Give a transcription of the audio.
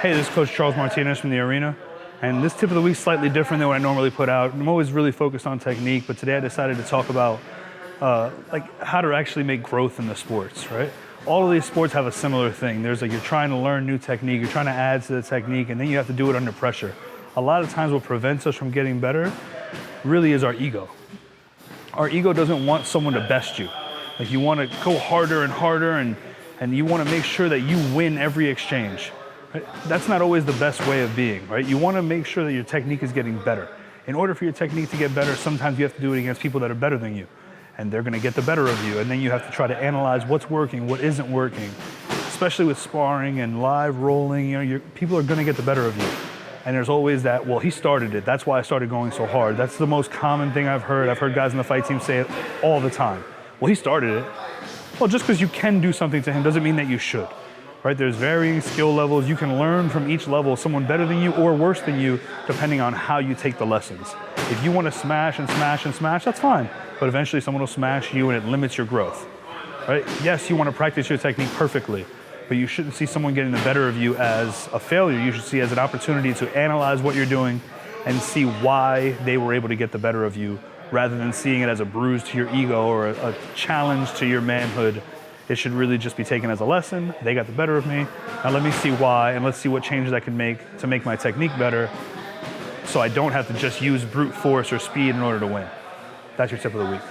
Hey, this is Coach Charles Martinez from the Arena, and this tip of the week is slightly different than what I normally put out. I'm always really focused on technique, but today I decided to talk about like how to actually make growth in the sports, right? All of these sports have a similar thing. There's like you're trying to learn new technique, you're trying to add to the technique, and then you have to do it under pressure. A lot of times what prevents us from getting better really is our ego. Our ego doesn't want someone to best you. Like you want to go harder and harder, and you want to make sure that you win every exchange. Right? That's not always the best way of being, right? You want to make sure that your technique is getting better. In order for your technique to get better, sometimes you have to do it against people that are better than you, and they're going to get the better of you, and then you have to try to analyze what's working, what isn't working. Especially with sparring and live rolling, people are going to get the better of you. And there's always that, well, he started it, that's why I started going so hard. That's the most common thing I've heard. I've heard guys in the fight team say it all the time. Well, he started it. Well, just because you can do something to him doesn't mean that you should. Right? There's varying skill levels. You can learn from each level, someone better than you or worse than you, depending on how you take the lessons. If you want to smash and smash and smash, that's fine. But eventually someone will smash you and it limits your growth. Right? Yes, you want to practice your technique perfectly, but you shouldn't see someone getting the better of you as a failure. You should see it as an opportunity to analyze what you're doing and see why they were able to get the better of you, rather than seeing it as a bruise to your ego or a challenge to your manhood. It should really just be taken as a lesson. They got the better of me. Now let me see why, and let's see what changes I can make to make my technique better so I don't have to just use brute force or speed in order to win. That's your tip of the week.